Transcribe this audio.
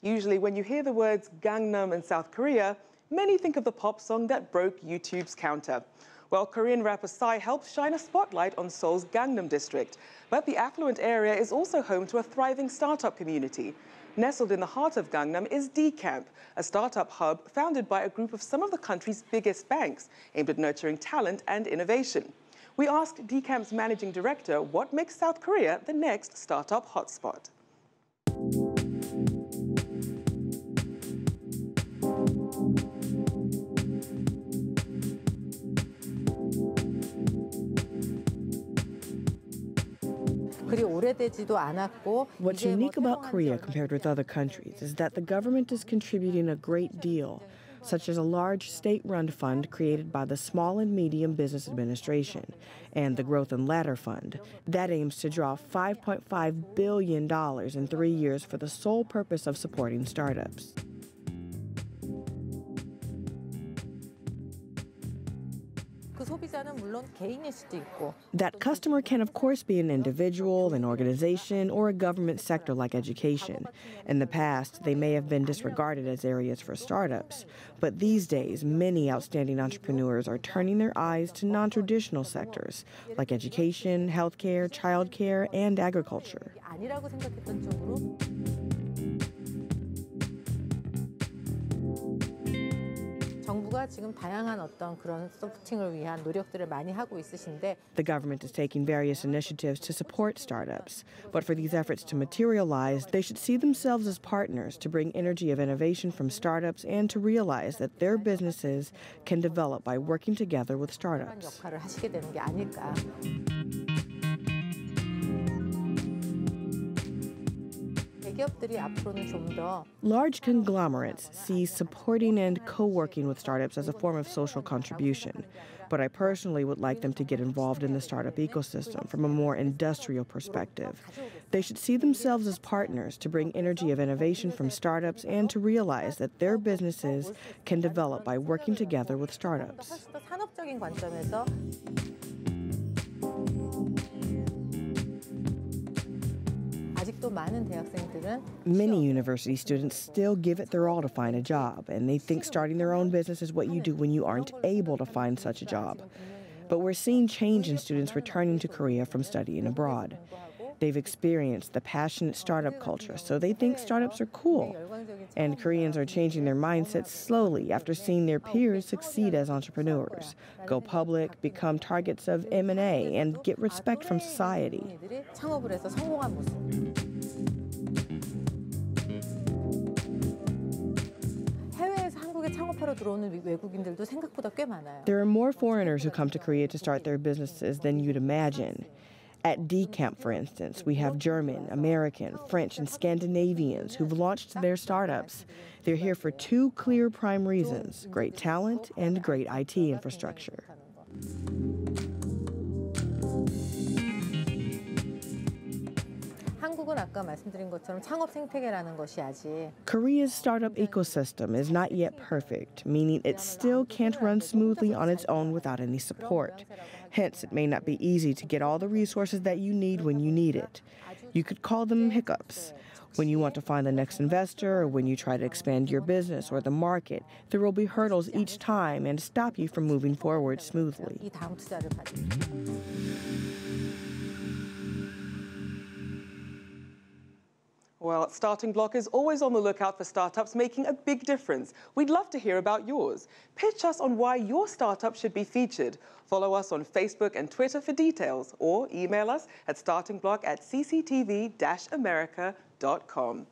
Usually when you hear the words Gangnam in South Korea, many think of the pop song that broke YouTube's counter. Well, Korean rapper Psy helped shine a spotlight on Seoul's Gangnam district. But the affluent area is also home to a thriving startup community. Nestled in the heart of Gangnam is D.Camp, a startup hub founded by a group of some of the country's biggest banks, aimed at nurturing talent and innovation. We asked D.Camp's managing director what makes South Korea the next startup hotspot. What's unique about Korea compared with other countries is that the government is contributing a great deal, such as a large state-run fund created by the Small and Medium Business Administration and the Growth and Ladder Fund that aims to draw $5.5 billion in 3 years for the sole purpose of supporting startups. That customer can, of course, be an individual, an organization, or a government sector like education. In the past, they may have been disregarded as areas for startups. But these days, many outstanding entrepreneurs are turning their eyes to non-traditional sectors like education, healthcare, childcare, and agriculture. The government is taking various initiatives to support startups, but for these efforts to materialize, they should see themselves as partners to bring energy of innovation from startups and to realize that their businesses can develop by working together with startups. Large conglomerates see supporting and co-working with startups as a form of social contribution, but I personally would like them to get involved in the startup ecosystem from a more industrial perspective. They should see themselves as partners to bring energy of innovation from startups and to realize that their businesses can develop by working together with startups. Many university students still give it their all to find a job, and they think starting their own business is what you do when you aren't able to find such a job. But we're seeing change in students returning to Korea from studying abroad. They've experienced the passionate startup culture, so they think startups are cool. And Koreans are changing their mindsets slowly after seeing their peers succeed as entrepreneurs, go public, become targets of M&A, and get respect from society. There are more foreigners who come to Korea to start their businesses than you'd imagine. At D.Camp, for instance, we have German, American, French, and Scandinavians who've launched their startups. They're here for two clear prime reasons: great talent and great IT infrastructure. Korea's startup ecosystem is not yet perfect, meaning it still can't run smoothly on its own without any support. Hence, it may not be easy to get all the resources that you need when you need it. You could call them hiccups. When you want to find the next investor, or when you try to expand your business or the market, there will be hurdles each time and stop you from moving forward smoothly. Well, Starting Block is always on the lookout for startups making a big difference. We'd love to hear about yours. Pitch us on why your startup should be featured. Follow us on Facebook and Twitter for details, or email us at startingblock@cctv-america.com.